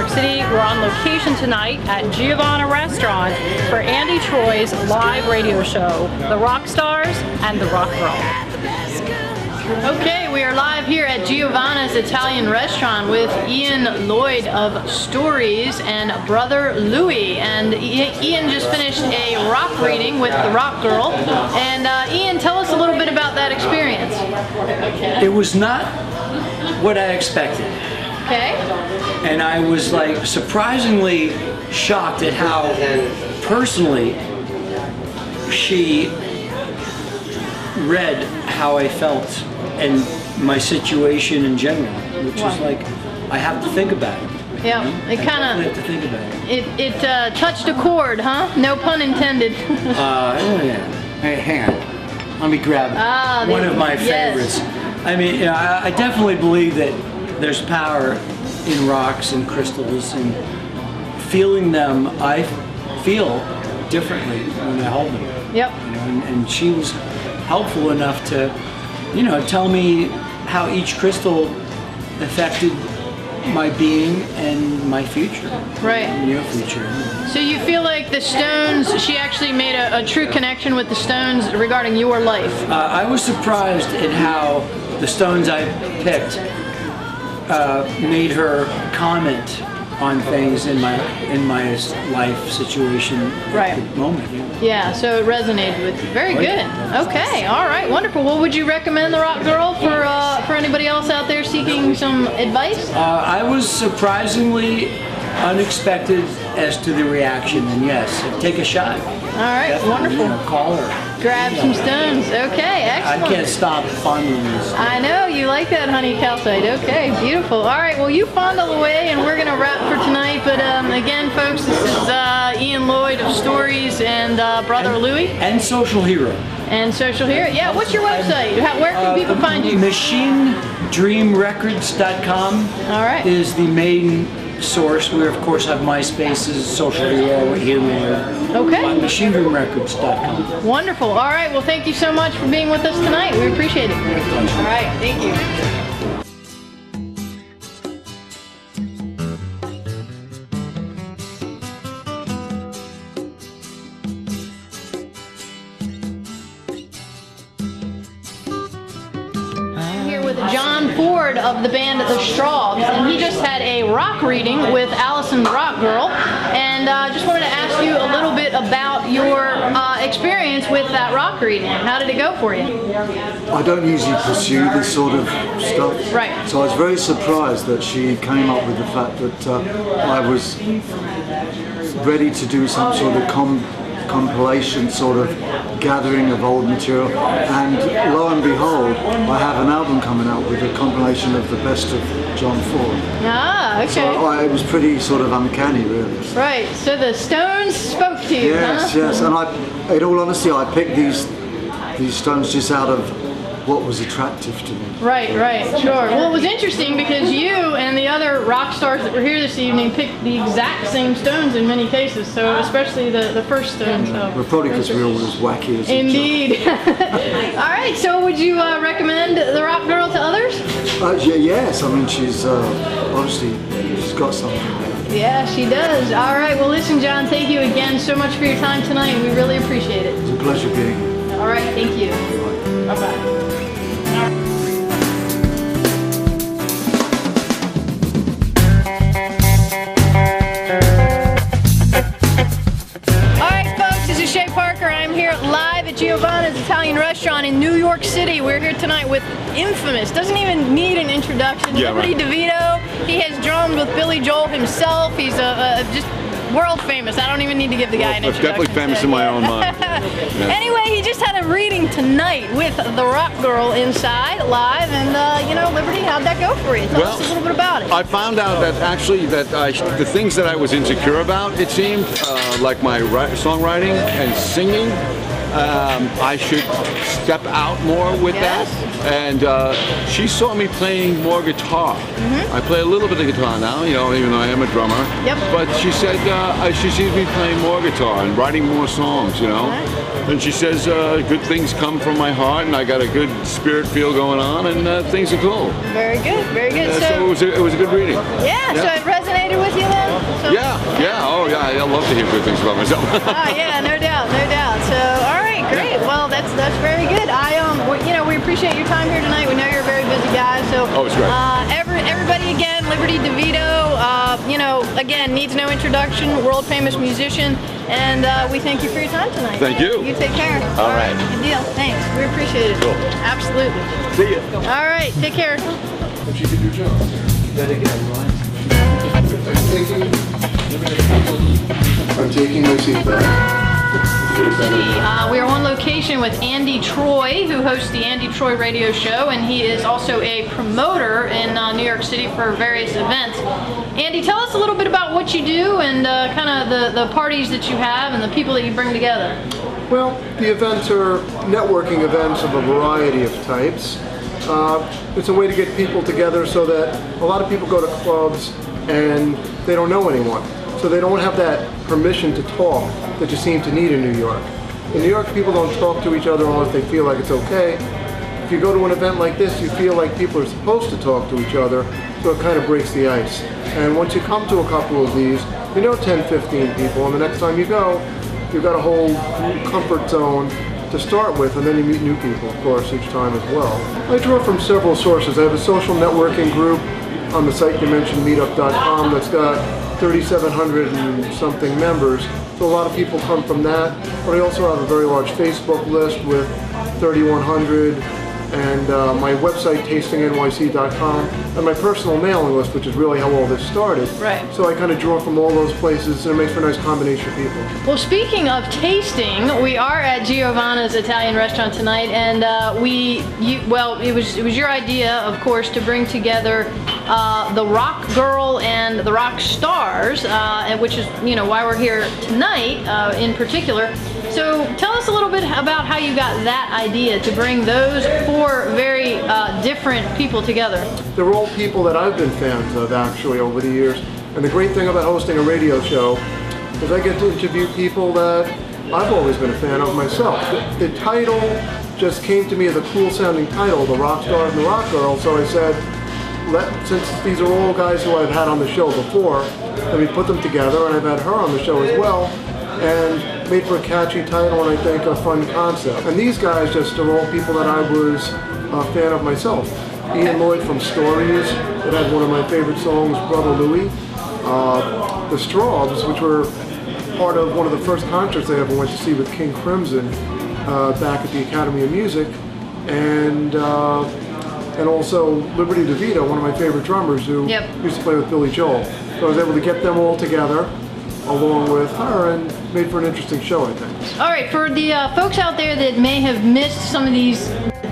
York City. We're on location tonight at Giovanna Restaurant for Andy Troy's live radio show, The Rock Stars and the Rock Girl. Okay, we are live here at Giovanna's Italian Restaurant with Ian Lloyd of Strawbs and brother Louie. And Ian just finished a rock reading with the Rock Girl. And Ian, tell us a little bit about that experience. It was not what I expected. Okay. And I was like surprisingly shocked at how personally she read how I felt and my situation in general, which is like, I have to think about it. Yeah, it kind of have to think about it. It touched a chord, huh? No pun intended. Yeah. Hey, hang on. Let me grab one of my favorites. Yes. I mean, you know, I definitely believe that there's power in rocks and crystals, and feeling them, I feel differently when I hold them. Yep. You know, and she was helpful enough to, you know, tell me how each crystal affected my being and my future. Right. And your future. So you feel like the stones, she actually made a true connection with the stones regarding your life. I was surprised at how the stones I picked made her comment on things in my life situation at the moment. Yeah, so it resonated with you. Very good. Okay, all right, wonderful. Well, would you recommend the Rock Girl for anybody else out there seeking some advice? I was surprisingly unexpected as to the reaction, and yes, take a shot. All right, definitely, wonderful. You know, call her. Grab some stones. Okay, excellent. I can't stop fondling this. I know, you like that honey calcite. Okay, beautiful. All right, well, you fondle away, and we're going to wrap for tonight. But again, folks, this is Ian Lloyd of Strawbs and brother Louie. And Social Hero. And Social Hero. Yeah, what's your website? Where can people find you? MachineDreamRecords.com. All right. Is the main source. We of course have MySpaces, Social Hero, Hero. Okay. On MachineDreamRecords.com. Wonderful. All right. Well, thank you so much for being with us tonight. We appreciate it. All right. Thank you. John Ford of the band The Strawbs, and he just had a rock reading with Allison the Rock Girl, and just wanted to ask you a little bit about your experience with that rock reading. How did it go for you? I don't usually pursue this sort of stuff, right? So I was very surprised that she came up with the fact that I was ready to do some sort of compilation sort of gathering of old material, and lo and behold, I have an album coming out with a compilation of the best of John Ford. Ah, okay. So it was pretty sort of uncanny, really. Right, so the stones spoke to you, Yes, huh? yes, and in all honesty, I picked these stones just out of what was attractive to me. Right, sure. Well, it was interesting because you and the other rock stars that were here this evening picked the exact same stones in many cases, so especially the first stone. So. Well, probably because we're all as wacky as Indeed. All right, so would you recommend the Rock Girl to others? Yes, I mean, she's obviously, she's got something there. Yeah, she does. All right, well listen, John, thank you again so much for your time tonight. We really appreciate it. It's a pleasure being here. All right, thank you. Bye-bye. Giovanna's Italian Restaurant in New York City. We're here tonight with infamous, doesn't even need an introduction, Liberty Devito. He has drummed with Billy Joel himself. He's just world famous. I don't even need to give the guy an introduction. Definitely famous in my own mind. Anyway, he just had a reading tonight with the Rock Girl inside, live, and you know, Liberty, how'd that go for you? Tell us a little bit about it. I found out that actually the things that I was insecure about, it seemed, like my songwriting and singing, I should step out more with Yes. that. And she saw me playing more guitar. I play a little bit of guitar now, you know, even though I am a drummer. Yep. But she said she sees me playing more guitar and writing more songs, you know. And she says good things come from my heart, and I got a good spirit feel going on, and things are cool. Very good, very good. So it was a good reading. Yeah, so it resonated with you then? So, Yeah, oh yeah, I love to hear good things about myself. yeah, no doubt, no doubt. So, all right, great. Well, that's very good. We appreciate your time here tonight. We know you're a very busy guy, so. Oh, it's great. Everybody again, Liberty Devito, again, needs no introduction, world famous musician, and we thank you for your time tonight. Thank you. You take care. All right. Good deal. Thanks. We appreciate it. Cool. Absolutely. See ya. All right, take care. But you did your job. That again, Ryan. I'm taking my seat back. We are on location with Andy Troy, who hosts the Andy Troy radio show, and he is also a promoter in New York City for various events. Andy, tell us a little bit about what you do and kind of the parties that you have and the people that you bring together. Well, the events are networking events of a variety of types. It's a way to get people together so that a lot of people go to clubs and they don't know anyone. So they don't have that permission to talk that you seem to need in New York. In New York, people don't talk to each other unless they feel like it's okay. If you go to an event like this, you feel like people are supposed to talk to each other, so it kind of breaks the ice. And once you come to a couple of these, you know 10, 15 people, and the next time you go, you've got a whole comfort zone to start with, and then you meet new people, of course, each time as well. I draw from several sources. I have a social networking group on the site you mentioned, meetup.com, that's got 3,700 and something members. So a lot of people come from that. But I also have a very large Facebook list with 3,100, and my website, tastingnyc.com, and my personal mailing list, which is really how all this started. Right. So I kind of draw from all those places, and it makes for a nice combination of people. Well, speaking of tasting, we are at Giovanna's Italian restaurant tonight, and it was your idea, of course, to bring together the rock girl and the rock stars, which is why we're here tonight in particular. So tell us a little bit about how you got that idea to bring those four very different people together. They're all people that I've been fans of, actually, over the years. And the great thing about hosting a radio show is I get to interview people that I've always been a fan of myself. The title just came to me as a cool sounding title, The Rock Stars and the Rock Girl, so I said, since these are all guys who I've had on the show before, let me put them together, and I've had her on the show as well, and made for a catchy title and I think a fun concept. And these guys just are all people that I was a fan of myself. Ian Lloyd from Stories, that had one of my favorite songs, Brother Louie. The Strawbs, which were part of one of the first concerts I ever went to see with King Crimson back at the Academy of Music. And also Liberty Devito, one of my favorite drummers who used to play with Billy Joel. So I was able to get them all together along with her and made for an interesting show, I think. All right, for the folks out there that may have missed some of these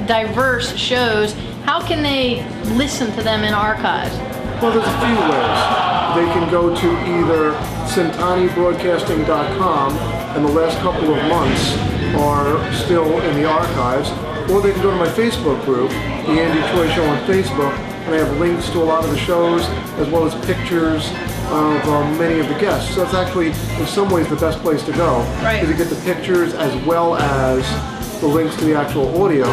diverse shows, how can they listen to them in archives? Well, there's a few ways. They can go to either centanibroadcasting.com, and the last couple of months are still in the archives, or they can go to my Facebook group, The Andy Troy Show on Facebook, and I have links to a lot of the shows, as well as pictures of many of the guests. So it's actually, in some ways, the best place to go, right, to get the pictures as well as the links to the actual audio.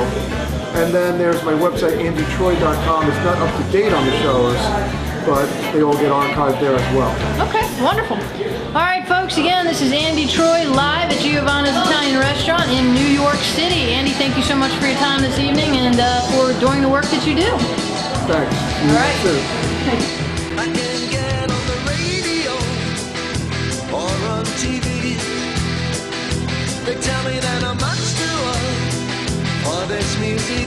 And then there's my website, andytroy.com. It's not up to date on the shows, but they all get archived there as well. Okay, wonderful. All right, folks, again, this is Andy Troy live at Giovanna's Italian Restaurant in New York City. Andy, thank you so much for your time this evening and for doing the work that you do. Thanks. All right. I can get on the radio or on TV. They tell me that I'm much too old for this music